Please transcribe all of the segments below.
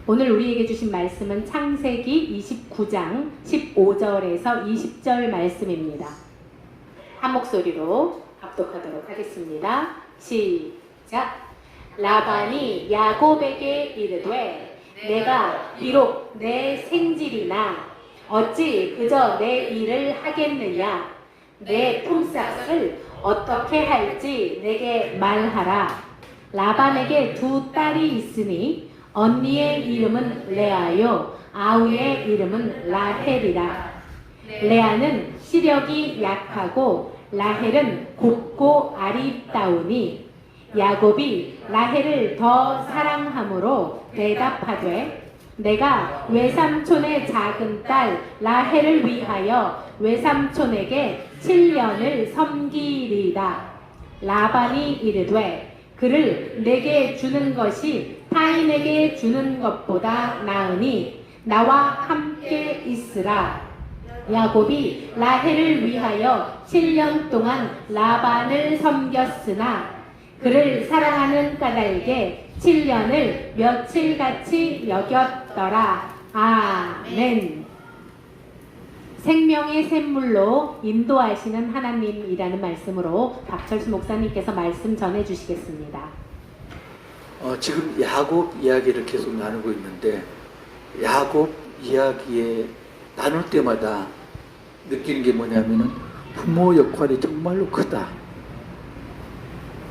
오늘 우리에게 주신 말씀은 창세기 29장 15절에서 20절 말씀입니다. 한 목소리로 합독하도록 하겠습니다. 시작. 라반이 야곱에게 이르되 내가 비록 내 생질이나 어찌 그저 내 일을 하겠느냐. 내 품삯을 어떻게 할지 내게 말하라. 라반에게 두 딸이 있으니 언니의 이름은 레아요 아우의 이름은 라헬이라. 레아는 시력이 약하고 라헬은 곱고 아리따우니 야곱이 라헬을 더 사랑함으로 대답하되 내가 외삼촌의 작은 딸 라헬을 위하여 외삼촌에게 7년을 섬기리다. 라반이 이르되 그를 내게 주는 것이 타인에게 주는 것보다 나으니 나와 함께 있으라. 야곱이 라헬을 위하여 7년 동안 라반을 섬겼으나 그를 사랑하는 까닭에 7년을 며칠같이 여겼더라. 아멘. 생명의 샘물로 인도하시는 하나님이라는 말씀으로 박철수 목사님께서 말씀 전해주시겠습니다. 지금 야곱 이야기를 계속 나누고 있는데 야곱 이야기에 나눌 때마다 느끼는 게 뭐냐면은 부모 역할이 정말로 크다.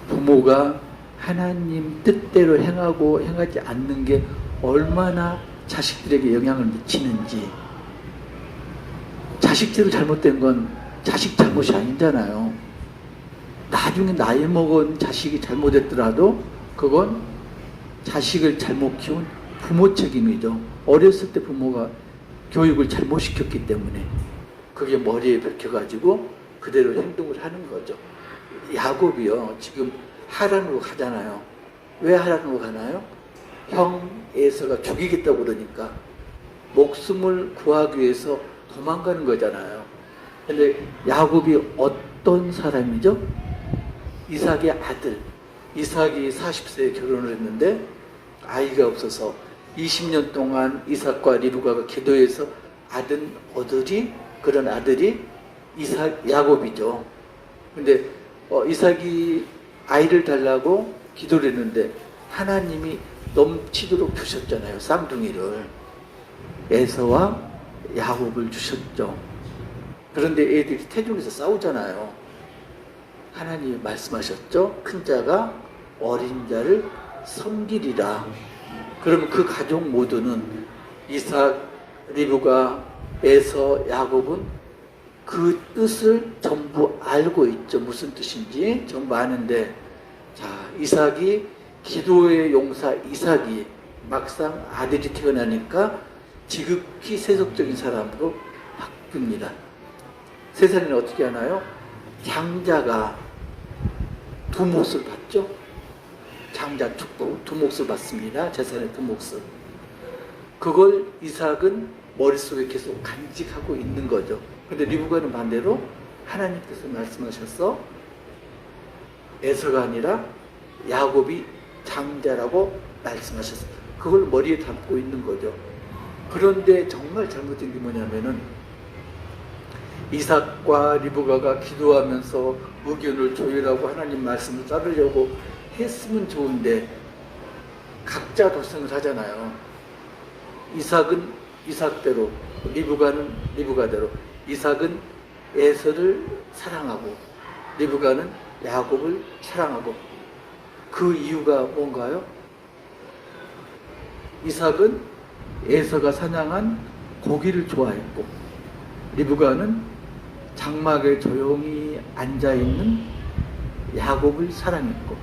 부모가 하나님 뜻대로 행하고 행하지 않는 게 얼마나 자식들에게 영향을 미치는지. 자식대로 잘못된 건 자식 잘못이 아니잖아요. 나중에 나이 먹은 자식이 잘못했더라도 그건 자식을 잘못 키운 부모 책임이죠. 어렸을 때 부모가 교육을 잘못 시켰기 때문에 그게 머리에 박혀가지고 그대로 행동을 하는 거죠. 야곱이요, 지금 하란으로 가잖아요. 왜 하란으로 가나요? 형 에서가 죽이겠다고 그러니까 목숨을 구하기 위해서 도망가는 거잖아요. 근데 야곱이 어떤 사람이죠? 이삭의 아들. 이삭이 40세에 결혼을 했는데 아이가 없어서 20년 동안 이삭과 리브가가 기도해서 얻으리 그런 아들이 야곱이죠. 근데 이삭이 아이를 달라고 기도를 했는데 하나님이 넘치도록 주셨잖아요. 쌍둥이를. 에서와 야곱을 주셨죠. 그런데 애들이 태중에서 싸우잖아요. 하나님이 말씀하셨죠. 큰 자가 어린 자를 섬기리라. 그러면 그 가족 모두는 이삭, 리브가, 에서, 야곱은 그 뜻을 전부 알고 있죠. 무슨 뜻인지 전부 아는데, 자, 이삭이 기도의 용사 이삭이 막상 아들이 태어나니까 지극히 세속적인 사람으로 바뀝니다. 세상에는 어떻게 하나요? 장자가 두 몫을 받죠. 장자 축복 두 몫을 받습니다. 재산의 두 몫을. 그걸 이삭은 머릿속에 계속 간직하고 있는 거죠. 근데 리브가는 반대로 하나님께서 말씀하셔서 에서가 아니라 야곱이 장자라고 말씀하셨어요. 그걸 머리에 담고 있는 거죠. 그런데 정말 잘못된 게 뭐냐면은 이삭과 리브가가 기도하면서 의견을 조율하고 하나님 말씀을 따르려고 했으면 좋은데 각자 도생을 하잖아요. 이삭은 이삭대로, 리브가는 리브가대로. 이삭은 에서를 사랑하고 리브가는 야곱을 사랑하고. 그 이유가 뭔가요? 이삭은 에서가 사냥한 고기를 좋아했고 리브가는 장막에 조용히 앉아있는 야곱을 사랑했고.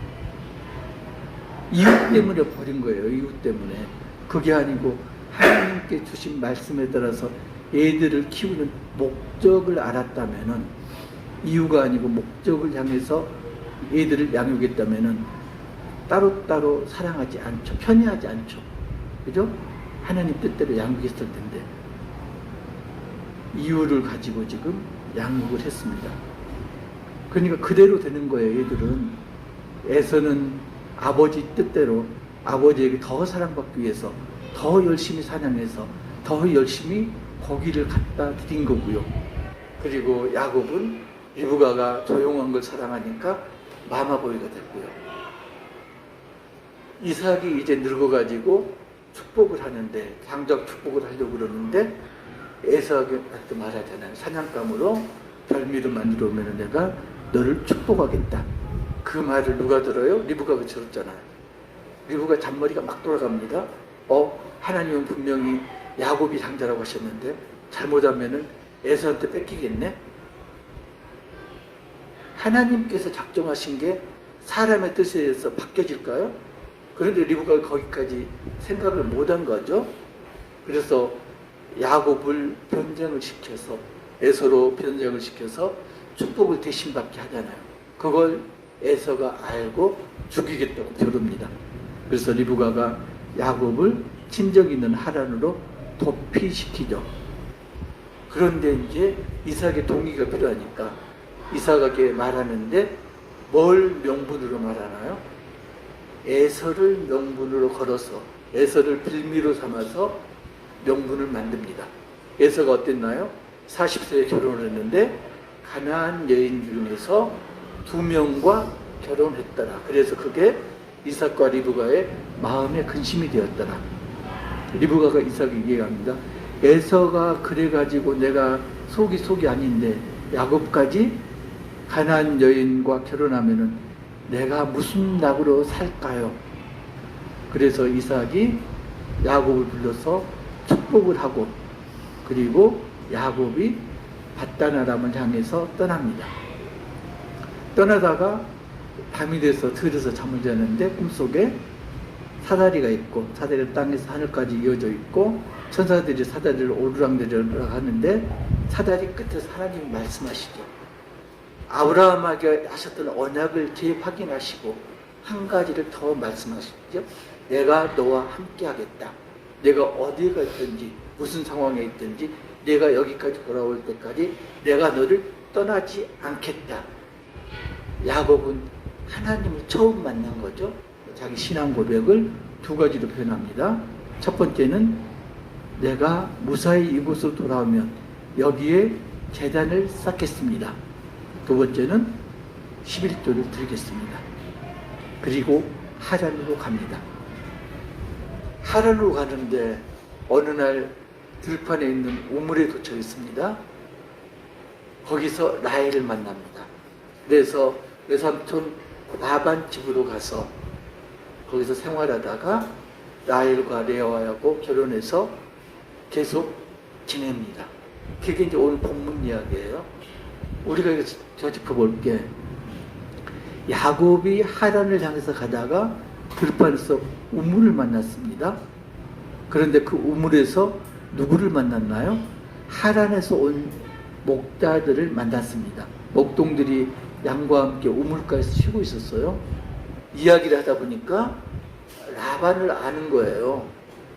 이유 때문에 버린 거예요. 이유 때문에. 그게 아니고 하나님께 주신 말씀에 따라서 애들을 키우는 목적을 알았다면은, 이유가 아니고 목적을 향해서 애들을 양육했다면은 따로따로 사랑하지 않죠. 편애하지 않죠. 그죠? 하나님 뜻대로 양육했을 텐데 이유를 가지고 지금 양육을 했습니다. 그러니까 그대로 되는 거예요. 얘들은. 에서는 아버지 뜻대로 아버지에게 더 사랑받기 위해서 더 열심히 사냥해서 더 열심히 고기를 갖다 드린 거고요. 그리고 야곱은 리브가가 조용한 걸 사랑하니까 마마보이가 됐고요. 이삭이 이제 늙어가지고 축복을 하는데, 장작 축복을 하려고 그러는데 에서한테 말하잖아요. 사냥감으로 별미를 만들어 오면 내가 너를 축복하겠다. 그 말을 누가 들어요? 리브가가 들었잖아요. 리브가 잔머리가 막 돌아갑니다. 하나님은 분명히 야곱이 장자라고 하셨는데 잘못하면은 에서한테 뺏기겠네. 하나님께서 작정하신 게 사람의 뜻에 의해서 바뀌어질까요? 그런데 리브가가 거기까지 생각을 못한 거죠. 그래서 야곱을 변장을 시켜서, 에서로 변장을 시켜서 축복을 대신 받게 하잖아요. 그걸 에서가 알고 죽이겠다고 벼릅니다. 그래서 리브가가 야곱을 친정 있는 하란으로 도피시키죠. 그런데 이제 이삭의 동의가 필요하니까 이삭에게 말하는데 뭘 명분으로 말하나요? 에서를 명분으로 걸어서, 에서를 빌미로 삼아서 명분을 만듭니다. 에서가 어땠나요? 40세에 결혼을 했는데 가나안 여인 중에서 2명과 결혼했더라. 그래서 그게 이삭과 리브가의 마음의 근심이 되었더라. 리브가가 이삭에게 얘기합니다. 에서가 그래가지고 내가 속이 아닌데 야곱까지 가나안 여인과 결혼하면은 내가 무슨 낙으로 살까요? 그래서 이삭이 야곱을 불러서 축복을 하고, 그리고 야곱이 밧단 아람을 향해서 떠납니다. 떠나다가 밤이 돼서 들에서 잠을 자는데 꿈속에 사다리가 있고, 사다리가 땅에서 하늘까지 이어져 있고, 천사들이 사다리를 오르락내리락 하는데 사다리 끝에서 하나님이 말씀하시죠. 아브라함에게 하셨던 언약을 재확인하시고 한 가지를 더 말씀하시죠. 내가 너와 함께 하겠다. 내가 어디에 가 있든지 무슨 상황에 있든지 내가 여기까지 돌아올 때까지 내가 너를 떠나지 않겠다. 야곱은 하나님을 처음 만난 거죠. 자기 신앙 고백을 2가지로 표현합니다. 첫 번째는 내가 무사히 이곳으로 돌아오면 여기에 제단을 쌓겠습니다. 두 번째는 11조를 드리겠습니다. 그리고 하란으로 갑니다. 하란으로 가는데 어느 날 들판에 있는 우물에 도착했습니다. 거기서 라헬을 만납니다. 그래서 외삼촌 라반 집으로 가서 거기서 생활하다가 라헬과 레아하고 결혼해서 계속 지냅니다. 그게 이제 오늘 본문 이야기예요. 우리가 저 짚어볼 게, 야곱이 하란을 향해서 가다가 들판에서 우물을 만났습니다. 그런데 그 우물에서 누구를 만났나요? 하란에서 온 목자들을 만났습니다. 목동들이 양과 함께 우물가에서 쉬고 있었어요. 이야기를 하다 보니까 라반을 아는 거예요.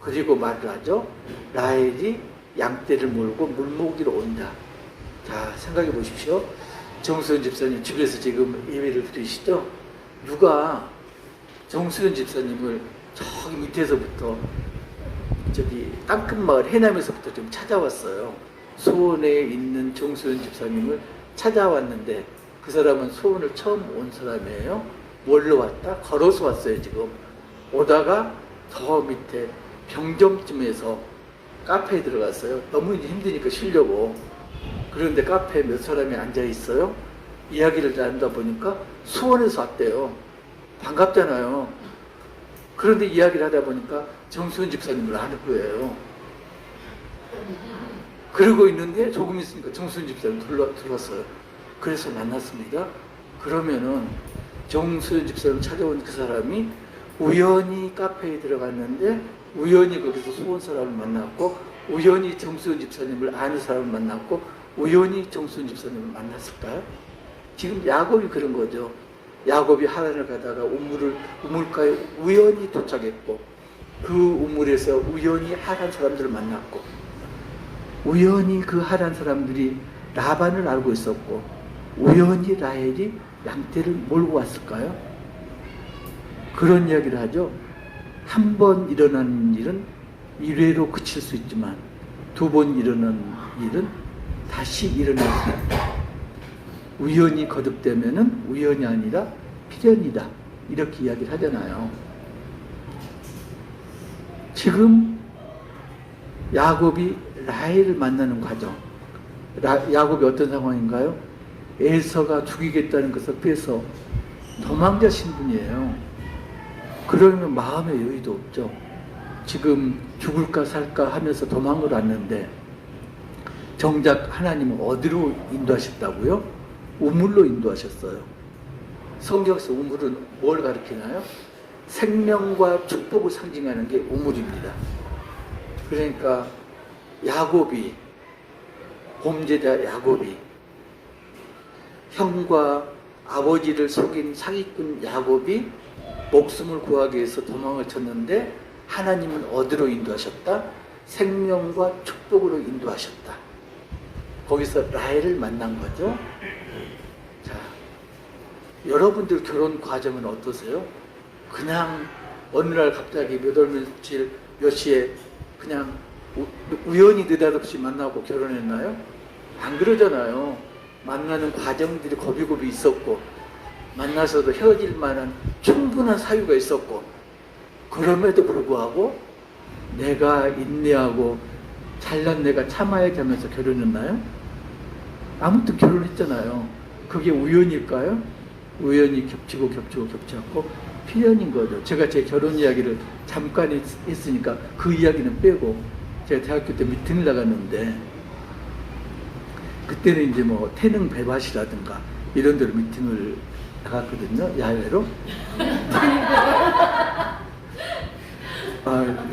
그리고 말을 하죠. 라헬이 양떼를 몰고 물먹이러 온다. 자, 생각해 보십시오. 정수현 집사님 집에서 지금 예배를 드리시죠? 누가 정수현 집사님을 저기 밑에서부터 저기 땅끝마을 해남에서부터 좀 찾아왔어요. 수원에 있는 정수현 집사님을 찾아왔는데 그 사람은 수원을 처음 온 사람이에요. 뭘로 왔다? 걸어서 왔어요. 지금 오다가 더 밑에 병점쯤에서 카페에 들어갔어요. 너무 힘드니까 쉬려고. 그런데 카페에 몇 사람이 앉아 있어요. 이야기를 나누다 보니까 수원에서 왔대요. 반갑잖아요. 그런데 이야기를 하다 보니까 정수현 집사님을 아는 거예요. 그러고 있는데 조금 있으니까 정수현 집사님 들어왔어요. 그래서 만났습니다. 그러면은 정수현 집사님 찾아온 그 사람이 우연히 카페에 들어갔는데 우연히 거기서 수원 사람을 만났고, 우연히 정수현 집사님을 아는 사람을 만났고, 우연히 정수현 집사님을 만났을까요? 지금 야곱이 그런 거죠. 야곱이 하란을 가다가 우물가에 우연히 도착했고, 그 우물에서 우연히 하란 사람들을 만났고, 우연히 그 하란 사람들이 라반을 알고 있었고, 우연히 라헬이 양떼를 몰고 왔을까요? 그런 이야기를 하죠. 한 번 일어나는 일은 1회로 그칠 수 있지만 2번 일어나는 일은 다시 일어날 수 있다. 우연히 거듭되면은 우연이 아니라 필연이다. 이렇게 이야기를 하잖아요. 지금 야곱이 라헬을 만나는 과정. 야곱이 어떤 상황인가요? 에서가 죽이겠다는 것을 빼서 도망자 신분이에요. 그러면 마음의 여유도 없죠. 지금 죽을까 살까 하면서 도망을 왔는데 정작 하나님은 어디로 인도하셨다고요? 우물로 인도하셨어요. 성경에서 우물은 뭘 가리키나요? 생명과 축복을 상징하는 게 우물입니다. 그러니까 야곱이, 범죄자 야곱이 형과 아버지를 속인 사기꾼 야곱이 목숨을 구하기 위해서 도망을 쳤는데 하나님은 어디로 인도하셨다? 생명과 축복으로 인도하셨다. 거기서 라헬을 만난 거죠. 자, 여러분들 결혼 과정은 어떠세요? 그냥 어느 날 갑자기 몇 월 며칠 몇 시에 그냥 우연히 느닷없이 만나고 결혼했나요? 안 그러잖아요. 만나는 과정들이 고비고비 있었고 만나서도 헤어질 만한 충분한 사유가 있었고 그럼에도 불구하고 내가 인내하고 잘난 내가 참아야지 하면서 결혼했나요? 아무튼 결혼했잖아요. 그게 우연일까요? 우연히 겹치고 않고 필연인 거죠. 제가 제 결혼 이야기를 잠깐 했으니까 그 이야기는 빼고 제가 대학교 때 미팅을 나갔는데 그때는 이제 뭐 태릉 배밭이라든가 이런 데로 미팅을 나갔거든요. 야외로.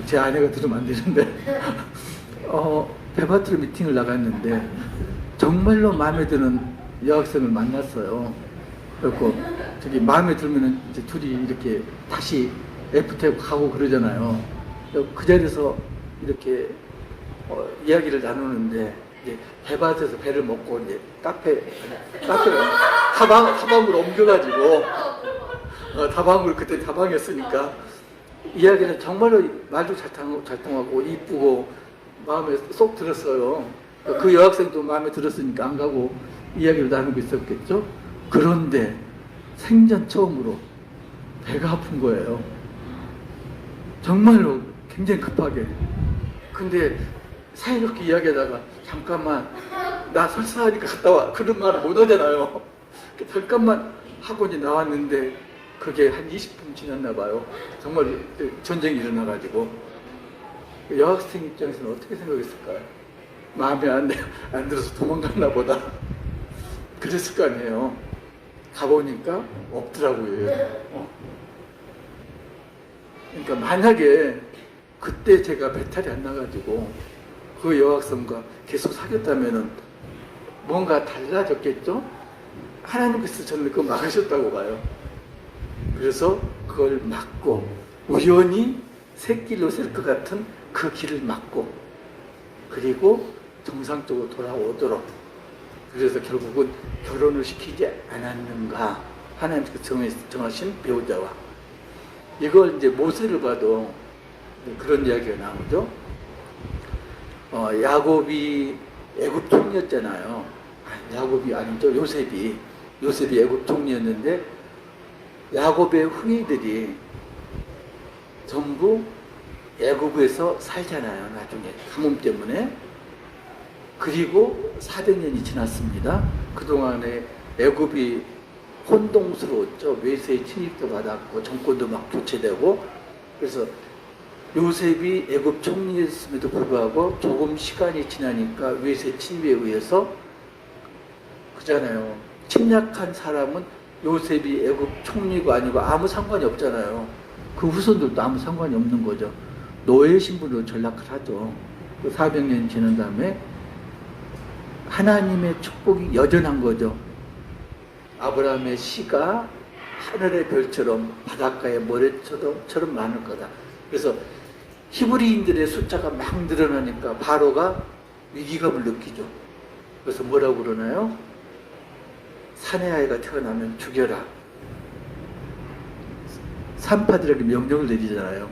제 아내가 들으면 안 되는데 배밭으로 미팅을 나갔는데 정말로 마음에 드는 여학생을 만났어요. 그래서 저기 마음에 들면은 이제 둘이 이렇게 다시 애프터고 가고 그러잖아요. 그 자리에서 이렇게 이야기를 나누는데 이제 배밭에서 배를 먹고 이제 카페 다방으로 옮겨가지고 다방으로 그때 다방이었으니까 이야기는 정말로 말도 잘 통하고 이쁘고 마음에 쏙 들었어요. 그 여학생도 마음에 들었으니까 안 가고 이야기를 나누고 있었겠죠. 그런데 생전 처음으로 배가 아픈 거예요. 정말로 굉장히 급하게. 근데 사이좋게 이야기하다가 잠깐만 나 설사하니까 갔다 와 그런 말을 못 하잖아요. 잠깐만 하고 이제 나왔는데 그게 한 20분 지났나 봐요. 정말 전쟁이 일어나가지고 여학생 입장에서는 어떻게 생각했을까요? 마음에 안 들어서 도망갔나 보다. 그랬을 거 아니에요. 가보니까 없더라고요. 그러니까 만약에 그때 제가 배탈이 안 나가지고 그 여학생과 계속 사귀었다면은 뭔가 달라졌겠죠? 하나님께서 저는 그거 막으셨다고 봐요. 그래서 그걸 막고 우연히 새길로 셀 것 같은 그 길을 막고 그리고 정상적으로 돌아오도록 그래서 결국은 결혼을 시키지 않았는가 하나님께서 정하신 배우자와 이걸 이제 모세를 봐도 그런 이야기가 나오죠. 야곱이 애굽 총리였잖아요. 야곱이 아니죠. 요셉이 애굽 총리였는데 야곱의 후예들이 전부 애굽에서 살잖아요. 나중에 가뭄 때문에. 그리고 400년이 지났습니다. 그동안에 애굽이 혼동스러웠죠. 외세의 침입도 받았고 정권도 막 교체되고 그래서 요셉이 애굽 총리였음에도 불구하고 조금 시간이 지나니까 외세 침입에 의해서 그잖아요. 침략한 사람은 요셉이 애굽 총리가 아니고 아무 상관이 없잖아요. 그 후손들도 아무 상관이 없는 거죠. 노예 신분으로 전락을 하죠. 400년 지난 다음에 하나님의 축복이 여전한 거죠. 아브라함의 씨가 하늘의 별처럼 바닷가의 모래처럼 많을 거다. 그래서 히브리인들의 숫자가 막 늘어나니까 바로가 위기감을 느끼죠. 그래서 뭐라고 그러나요? 사내 아이가 태어나면 죽여라. 산파들에게 명령을 내리잖아요.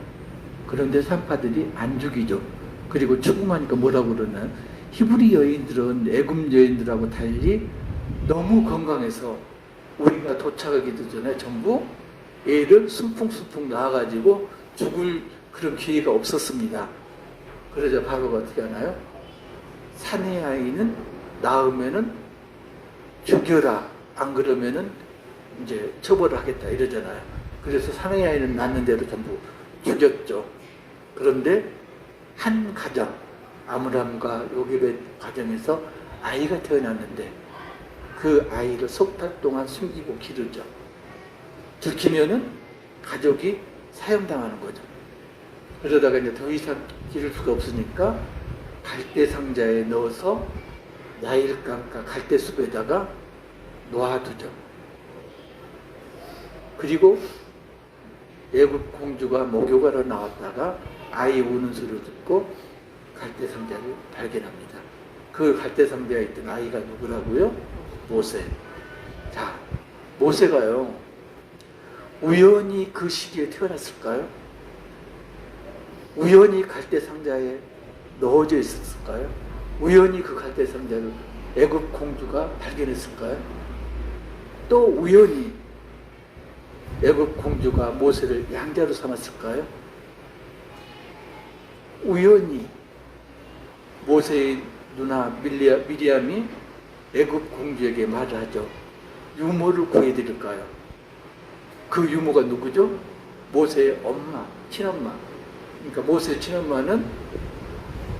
그런데 산파들이 안 죽이죠. 그리고 추궁하니까 뭐라고 그러나요? 히브리 여인들은 애굽 여인들하고 달리 너무 건강해서 우리가 도착하기도 전에 전부 애를 순풍순풍 낳아가지고 죽을 그런 기회가 없었습니다. 그러자 바로가 어떻게 하나요? 사내 아이는 낳으면은 죽여라. 안 그러면은 이제 처벌을 하겠다 이러잖아요. 그래서 사내 아이는 낳는 대로 전부 죽였죠. 그런데 한 가정, 아므람과 요게벳 가정에서 아이가 태어났는데 그 아이를 석 달 동안 숨기고 기르죠. 들키면은 가족이 사형당하는 거죠. 그러다가 이제 더 이상 기를 수가 없으니까 갈대 상자에 넣어서 나일강가 갈대숲에다가 놓아두죠. 그리고 애굽 공주가 목욕하러 나왔다가 아이 우는 소리를 듣고 갈대 상자를 발견합니다. 그 갈대 상자에 있던 아이가 누구라고요? 모세. 자, 모세가요, 우연히 그 시기에 태어났을까요? 우연히 갈대 상자에 넣어져 있었을까요? 우연히 그 갈대 상자를 애굽 공주가 발견했을까요? 또 우연히 애굽 공주가 모세를 양자로 삼았을까요? 우연히 모세의 누나 미리암이 애굽 공주에게 말을 하죠. 유모를 구해드릴까요? 그 유모가 누구죠? 모세의 엄마, 친엄마. 그러니까 모세의 친엄마는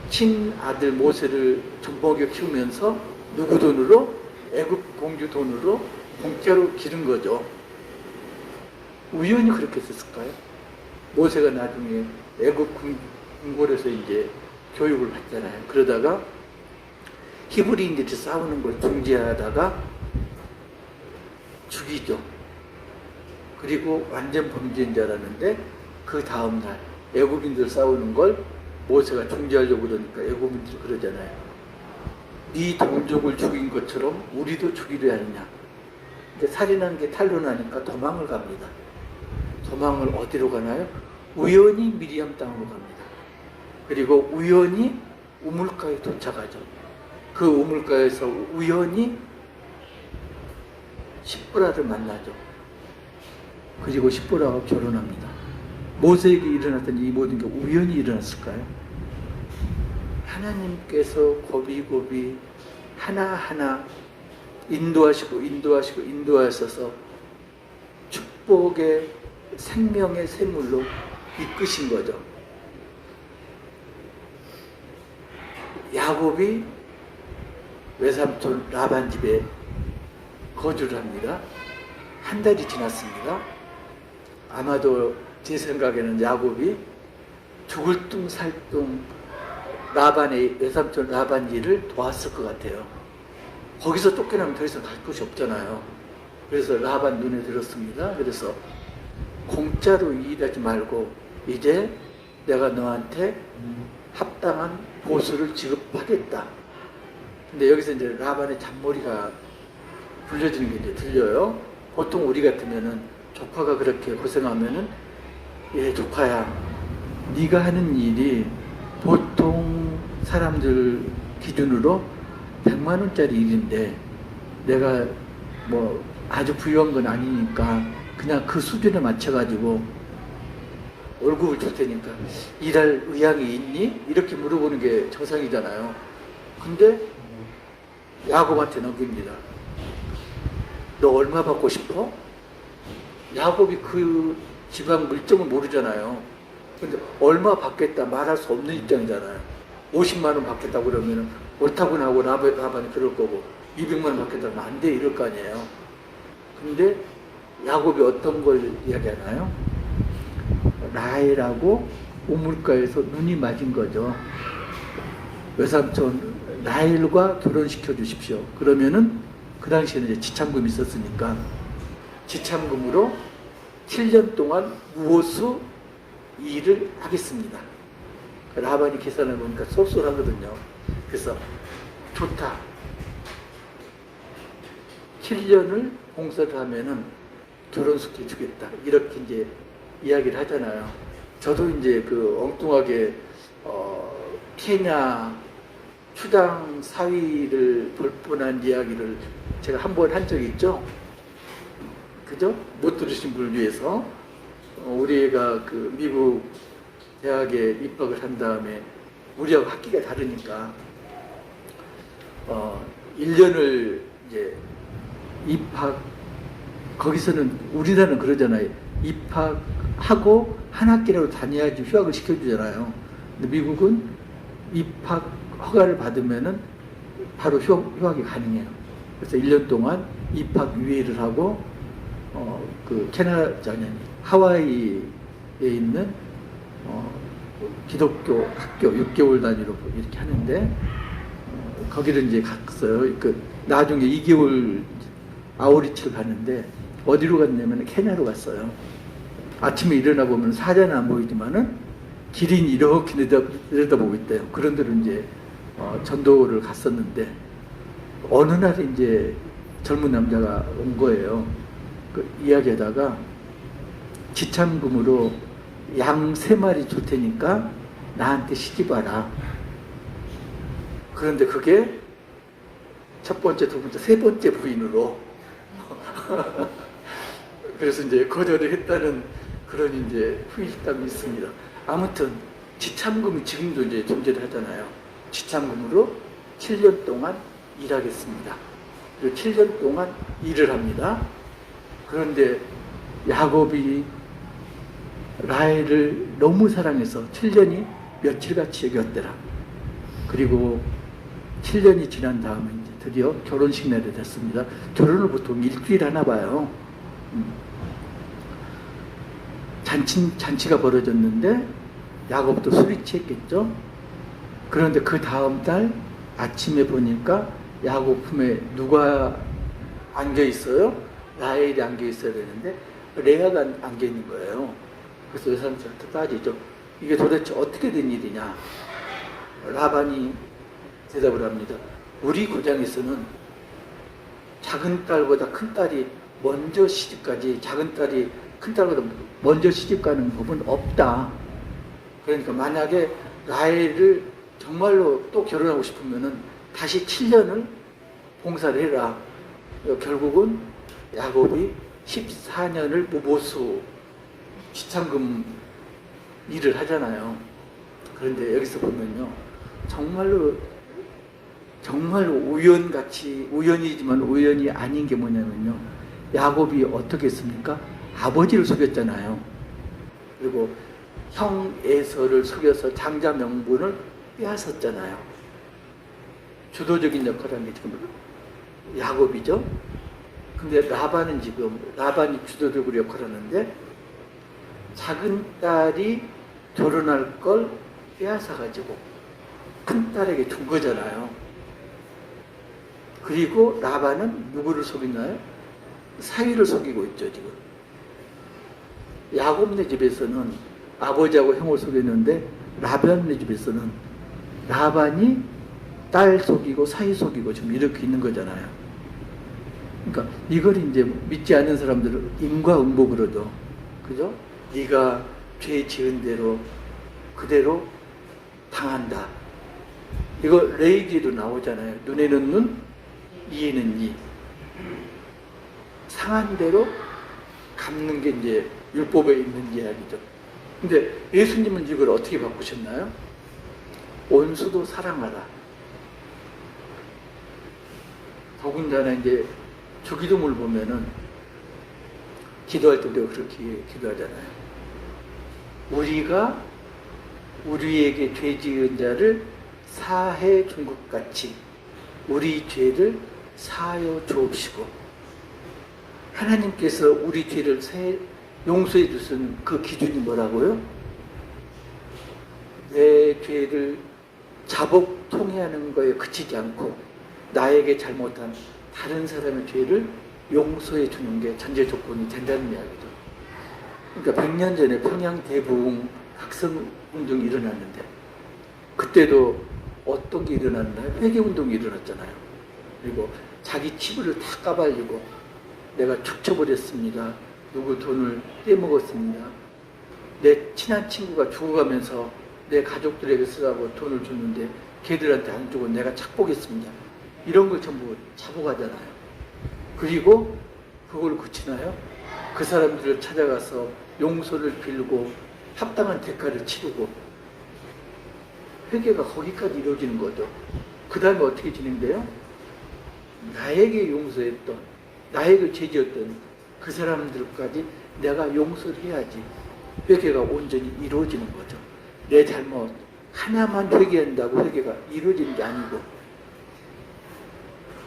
친아들 모세를 먹여 키우면서 누구 돈으로? 애굽 공주 돈으로 공짜로 기른 거죠. 우연히 그렇게 했을까요? 모세가 나중에 애굽 궁궐에서 이제 교육을 받잖아요. 그러다가 히브리인들이 싸우는 걸 중재하다가 죽이죠. 그리고 완전 범죄인 줄 알았는데 그 다음날 애굽인들 싸우는 걸 모세가 중재하려고 그러니까 애굽인들이 그러잖아요. 네 동족을 죽인 것처럼 우리도 죽이려 하느냐. 살인한 게 탄로나니까 도망을 갑니다. 도망을 어디로 가나요? 우연히 미리암 땅으로 갑니다. 그리고 우연히 우물가에 도착하죠. 그 우물가에서 우연히 십보라를 만나죠. 그리고 십보라와 결혼합니다. 모세에게 일어났던 이 모든 게 우연히 일어났을까요? 하나님께서 고비고비 하나하나 인도하셔서 축복의 생명의 샘물로 이끄신 거죠. 야곱이 외삼촌 라반 집에 거주를 합니다. 한 달이 지났습니다. 아마도 제 생각에는 야곱이 죽을 둥 살 둥 라반의 외삼촌 라반 일을 도왔을 것 같아요. 거기서 쫓겨나면 더 이상 갈 곳이 없잖아요. 그래서 라반 눈에 들었습니다. 그래서 공짜로 일하지 말고 이제 내가 너한테 합당한 보수를 지급하겠다. 근데 여기서 이제 라반의 잔머리가 불려지는 게 이제 들려요. 보통 우리 같으면은 조카가 그렇게 고생하면은 예 조카야 네가 하는 일이 보통 사람들 기준으로 100만 원짜리 일인데 내가 뭐 아주 부유한 건 아니니까 그냥 그 수준에 맞춰가지고 월급을 줄 테니까 일할 의향이 있니? 이렇게 물어보는 게 정상이잖아요. 근데 야곱한테 넘깁니다. 너 얼마 받고 싶어? 야곱이 그 지방 물정을 모르잖아요. 근데 얼마 받겠다 말할 수 없는 입장이잖아요. 50만 원 받겠다고 그러면 옳다고 나고 라반이 그럴 거고 200만 원 받겠다면 안 돼 이럴 거 아니에요. 근데 야곱이 어떤 걸 이야기하나요? 라헬하고 우물가에서 눈이 맞은 거죠. 외삼촌 라헬과 결혼시켜 주십시오. 그러면은 그 당시에는 이제 지참금이 있었으니까 지참금으로 7년 동안 무호수 일을 하겠습니다. 라반이 계산해 보니까 쏠쏠하거든요. 그래서 좋다. 7년을 봉사를 하면은 결혼시켜 주겠다. 이렇게 이제 이야기를 하잖아요. 저도 이제 그 엉뚱하게 케냐 추당 사위를 볼 뻔한 이야기를 제가 한 번 한 적이 있죠. 그죠? 못 들으신 분을 위해서 우리 애가 그 미국 대학에 입학을 한 다음에 우리하고 학기가 다르니까 1년을 이제 입학 거기서는 우리나라는 그러잖아요. 입학하고 한 학기라도 다녀야지 휴학을 시켜주잖아요. 근데 미국은 입학 허가를 받으면은 바로 휴학이 가능해요. 그래서 1년 동안 입학 유예를 하고 그 하와이에 있는 기독교 학교 6개월 단위로 이렇게 하는데 거기를 이제 갔어요. 그 나중에 2개월 아우리치를 갔는데 어디로 갔냐면 케냐로 갔어요. 아침에 일어나 보면 사자는 안 보이지만은 기린이 이렇게 내려다보고 있대요. 그런 데로 이제 전도를 갔었는데 어느 날 이제 젊은 남자가 온 거예요. 그 이야기하다가 지참금으로 양 3마리 줄 테니까 나한테 시집와라. 그런데 그게 첫 번째, 두 번째, 세 번째 부인으로 그래서 이제 거절을 했다는 그런 이제 후일담이 있습니다. 아무튼 지참금이 지금도 이제 존재를 하잖아요. 지참금으로 7년 동안 일하겠습니다. 그리고 7년 동안 일을 합니다. 그런데 야곱이 라헬을 너무 사랑해서 7년이 며칠같이 여겼더라. 그리고 7년이 지난 다음에 이제 드디어 결혼식 날이 됐습니다. 결혼을 보통 일주일 하나 봐요. 잔치가 벌어졌는데 야곱도 술이 취했겠죠. 그런데 그 다음 달 아침에 보니까 야곱 품에 누가 안겨 있어요? 라헬이 안겨 있어야 되는데 레아가 안겨 있는 거예요. 그래서 여사님한테 따지죠. 이게 도대체 어떻게 된 일이냐? 라반이 대답을 합니다. 우리 고장에서는 작은 딸보다 큰 딸이 먼저 시집가지 작은 딸이 큰 딸보다 먼저 시집가는 법은 없다. 그러니까 만약에 라헬을 정말로 또 결혼하고 싶으면은 다시 7년을 봉사를 해라. 결국은 야곱이 14년을 무보수 지참금 일을 하잖아요. 그런데 여기서 보면요. 정말로 우연같이, 우연이지만 우연이 아닌 게 뭐냐면요. 야곱이 어떻게 했습니까? 아버지를 속였잖아요. 그리고 형 에서를 속여서 장자 명분을 빼앗았잖아요. 주도적인 역할을 한 게 지금 야곱이죠. 근데 라반이 주도적으로 역할을 하는데 작은 딸이 결혼할 걸 빼앗아가지고 큰 딸에게 준 거잖아요. 그리고 라반은 누구를 속이나요? 사위를 속이고 있죠, 지금. 야곱네 집에서는 아버지하고 형을 속였는데 라반네 집에서는 라반이 딸 속이고 사위 속이고 지금 이렇게 있는 거잖아요. 그러니까 이걸 이제 믿지 않는 사람들은 인과응보그러죠. 그죠? 네가 죄 지은 대로 그대로 당한다. 이거 레위기에도 나오잖아요. 눈에는 눈, 이에는 이. 상한 대로 갚는 게 이제 율법에 있는 이야기죠. 근데 예수님은 이걸 어떻게 바꾸셨나요? 온수도 사랑하라. 더군다나 이제 주기도문을 보면은 기도할 때 우리가 그렇게 기도하잖아요. 우리가 우리에게 죄 지은 자를 사해 준 것 같이 우리 죄를 사하여 주옵시고, 하나님께서 우리 죄를 용서해 주신 그 기준이 뭐라고요? 내 죄를 자복 통회하는 거에 그치지 않고 나에게 잘못한 다른 사람의 죄를 용서해 주는 게 전제 조건이 된다는 이야기죠. 그러니까 100년 전에 평양 대부흥 학생운동이 일어났는데 그때도 어떤 게 일어났나요? 회개운동이 일어났잖아요. 그리고 자기 치부를 다 까발리고 내가 축쳐버렸습니다. 누구 돈을 떼먹었습니다. 내 친한 친구가 죽어가면서 내 가족들에게 쓰라고 돈을 줬는데 걔들한테 안 주고 내가 착복했습니다. 이런 걸 전부 자복하잖아요. 그리고 그걸 그치나요? 그 사람들을 찾아가서 용서를 빌고 합당한 대가를 치르고 회개가 거기까지 이루어지는 거죠. 그 다음에 어떻게 진행돼요? 나에게 용서했던, 나에게 죄지었던 그 사람들까지 내가 용서를 해야지 회개가 온전히 이루어지는 거죠. 내 잘못 하나만 회개한다고 회개가 이루어지는 게 아니고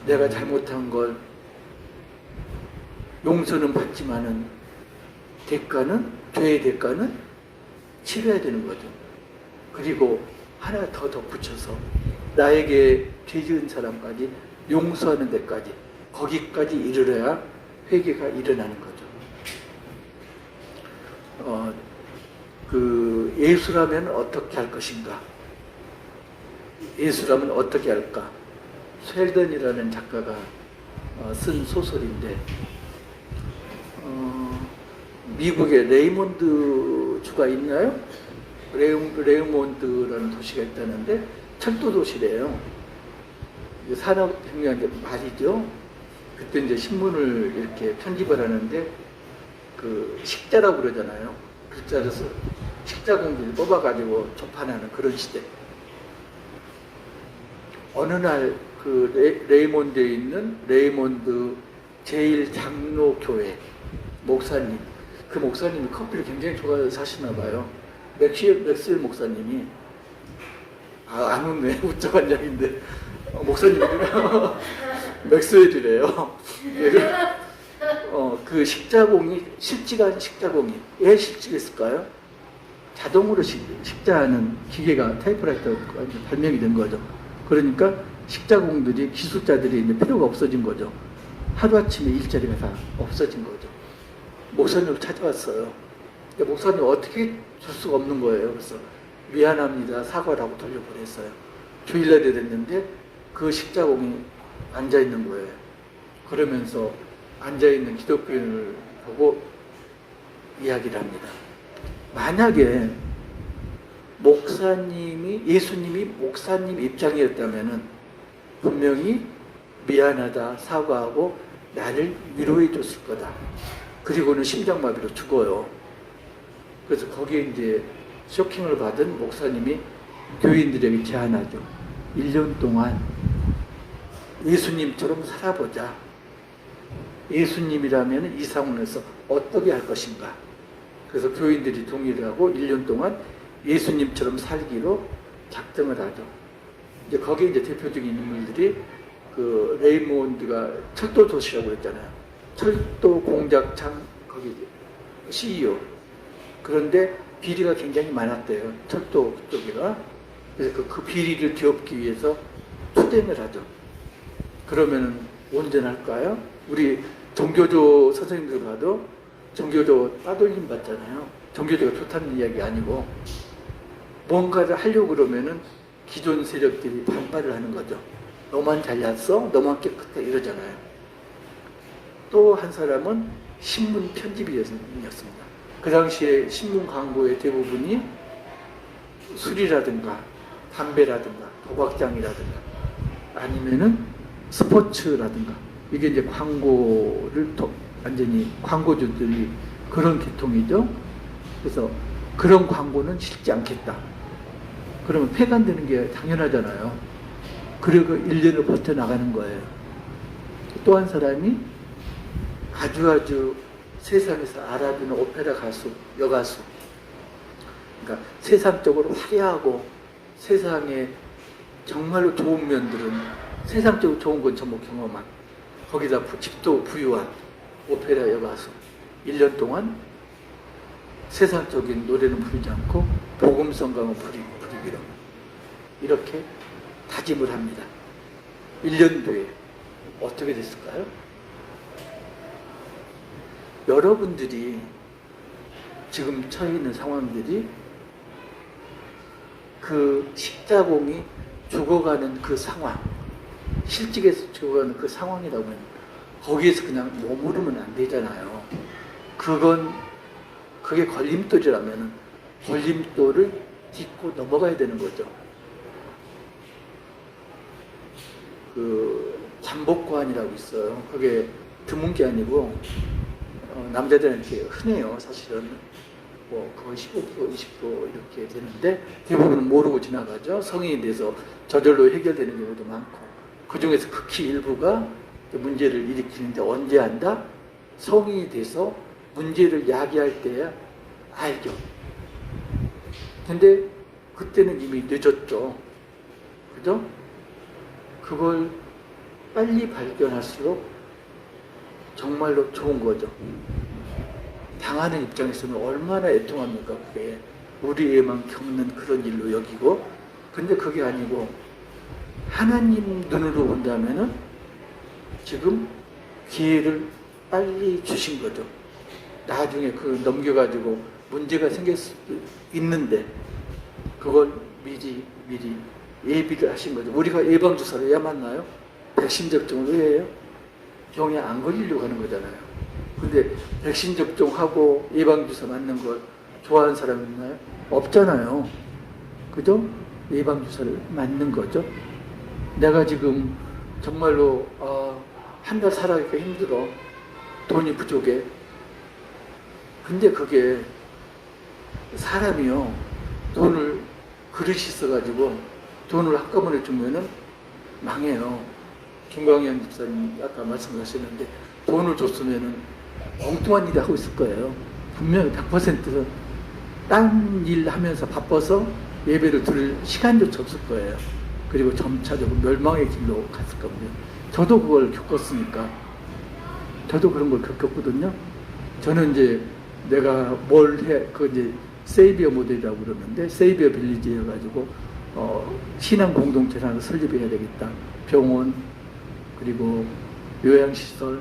내가 잘못한 걸 용서는 받지만은 대가는, 죄의 대가는 치러야 되는 거죠. 그리고 하나 더 덧붙여서 나에게 죄 지은 사람까지 용서하는 데까지, 거기까지 이르러야 회개가 일어나는 거죠. 예수라면 어떻게 할 것인가? 예수라면 어떻게 할까? 쉘던이라는 작가가 쓴 소설인데, 미국에 레이몬드 주가 있나요? 레이몬드라는 도시가 있다는데 철도 도시래요. 산업혁명 말이죠. 그때 이제 신문을 이렇게 편집을 하는데 그 식자라고 그러잖아요. 글자를 써 식자 공지를 뽑아가지고 접판하는 그런 시대. 어느 날 그 레이몬드에 있는 레이몬드 제1장로교회 목사님, 그 목사님이 커피를 굉장히 좋아해서 사시나 봐요. 맥스웰 목사님이, 안 웃네, 우짜관장인데 목사님이 맥스웰이래요. 그 식자공이 실직한 식자공이 왜 실직했을까요? 자동으로 식자하는 기계가 타이프라이터가 발명이 된 거죠. 그러니까 식자공들이, 기술자들이 이제 필요가 없어진 거죠. 하루아침에 일자리가 다 없어진 거죠. 목사님을 찾아왔어요. 목사님 어떻게 줄 수가 없는 거예요. 그래서 미안합니다, 사과를 하고 돌려보냈어요. 주일날이 됐는데 그 식자공이 앉아있는 거예요. 그러면서 앉아있는 기독교인을 보고 이야기를 합니다. 만약에 예수님이 목사님 입장이었다면 분명히 미안하다, 사과하고 나를 위로해 줬을 거다. 그리고는 심장마비로 죽어요. 그래서 거기에 이제 쇼킹을 받은 목사님이 교인들에게 제안하죠. 1년 동안 예수님처럼 살아보자. 예수님이라면 이 상황에서 어떻게 할 것인가. 그래서 교인들이 동의를 하고 1년 동안 예수님처럼 살기로 작정을 하죠. 이제 거기에 이제 대표적인 인물들이 그 레이몬드가 철도 도시라고 했잖아요. 철도 공작창 거기 CEO. 그런데 비리가 굉장히 많았대요. 철도 쪽이가. 그래서 그 비리를 뒤엎기 위해서 투쟁을 하죠. 그러면은 온전할까요? 우리 정교조 선생님들 봐도 정교조 따돌림 받잖아요. 정교조가 좋다는 이야기 아니고 뭔가를 하려고 그러면은 기존 세력들이 반발을 하는 거죠. 너만 잘났어? 너만 깨끗해? 이러잖아요. 또 한 사람은 신문 편집인이었습니다. 그 당시에 신문 광고의 대부분이 술이라든가 담배라든가 도박장이라든가 아니면은 스포츠라든가 이게 이제 광고를 완전히 광고주들이 그런 계통이죠. 그래서 그런 광고는 실지 않겠다. 그러면 폐간되는 게 당연하잖아요. 그리고 1년을 버텨나가는 거예요. 또 한 사람이 아주 세상에서 알아주는 오페라 가수, 여가수. 그러니까 세상적으로 화려하고 세상에 정말로 좋은 면들은 세상적으로 좋은 건 전부 경험한 거기다 집도 부유한 오페라 여가수. 1년 동안 세상적인 노래는 부르지 않고 복음성가만 부르기로 이렇게 다짐을 합니다. 1년 뒤에 어떻게 됐을까요? 여러분들이 지금 처해 있는 상황들이 그 십자공이 죽어가는 그 상황, 실직에서 죽어가는 그 상황이라면 거기에서 그냥 머무르면 안 되잖아요. 그게 걸림돌이라면 걸림돌을 딛고 넘어가야 되는 거죠. 그 잠복관이라고 있어요. 그게 드문 게 아니고 남자들한테 흔해요. 사실은 뭐 거의 15% 20% 이렇게 되는데 대부분은 모르고 지나가죠. 성인이 돼서 저절로 해결되는 경우도 많고 그 중에서 극히 일부가 문제를 일으키는데 언제 한다? 성인이 돼서 문제를 야기할 때야 알죠. 근데 그때는 이미 늦었죠. 그죠? 그걸 빨리 발견할수록 정말로 좋은 거죠. 당하는 입장에서는 얼마나 애통합니까? 그게 우리 애만 겪는 그런 일로 여기고, 근데 그게 아니고 하나님 눈으로 본다면은 지금 기회를 빨리 주신 거죠. 나중에 그 넘겨가지고 문제가 생길 수도 있는데 그걸 미리 예비를 하신 거죠. 우리가 예방주사를 해야 맞나요? 백신 접종을 왜 해요? 병에 안 걸리려고 하는 거잖아요. 근데 백신 접종하고 예방주사 맞는 걸 좋아하는 사람 있나요? 없잖아요. 그죠? 예방주사를 맞는 거죠. 내가 지금 정말로 한 달 살아가기가 힘들어. 돈이 부족해. 근데 그게 사람이요. 돈을 그릇이 있어가지고 돈을 한꺼번에 주면은 망해요. 김광현 집사님 아까 말씀하셨는데 돈을 줬으면은 엉뚱한 일을 하고 있을 거예요. 분명히 100%는 딴 일 하면서 바빠서 예배를 들을 시간조차 없을 거예요. 그리고 점차적으로 멸망의 길로 갔을 겁니다. 저도 그걸 겪었으니까. 저도 그런 걸 겪었거든요. 저는 이제 내가 뭘 해, 그 이제 세이비어 모델이라고 그러는데, 세이비어 빌리지여가지고, 신앙 공동체를 하나 설립해야 되겠다. 병원, 그리고 요양시설,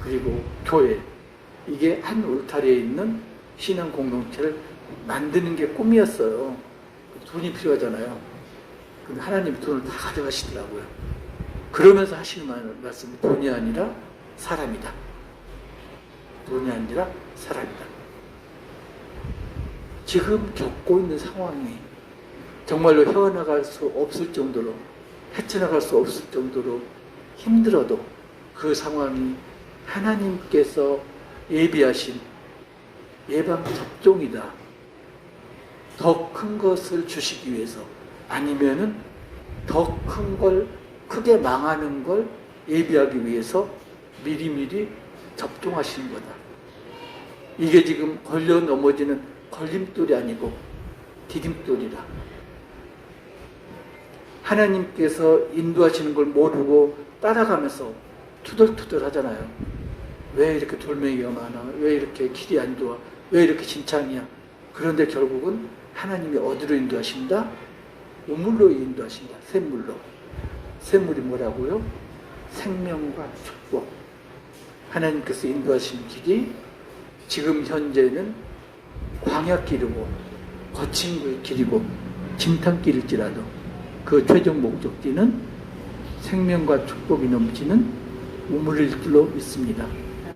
그리고 교회. 이게 한 울타리에 있는 신앙 공동체를 만드는 게 꿈이었어요. 돈이 필요하잖아요. 근데 하나님이 돈을 다 가져가시더라고요. 그러면서 하시는 말씀이 돈이 아니라 사람이다. 돈이 아니라 사람이다. 지금 겪고 있는 상황이 정말로 헤어나갈 수 없을 정도로, 헤쳐나갈 수 없을 정도로 힘들어도 그 상황이 하나님께서 예비하신 예방접종이다. 더 큰 것을 주시기 위해서, 아니면은 더 큰 걸, 크게 망하는 걸 예비하기 위해서 미리미리 접종하시는 거다. 이게 지금 걸려 넘어지는 걸림돌이 아니고 디딤돌이다. 하나님께서 인도하시는 걸 모르고 따라가면서 투덜투덜 하잖아요. 왜 이렇게 돌멩이가 많아? 왜 이렇게 길이 안 좋아? 왜 이렇게 진창이야? 그런데 결국은 하나님이 어디로 인도하신다? 우물로 인도하신다. 샘물로. 샘물이 뭐라고요? 생명과 축복. 하나님께서 인도하신 길이 지금 현재는 광야길이고 거친 길이고 진탕길일지라도 그 최종 목적지는 생명과 축복이 넘치는 우물일 줄로 믿습니다.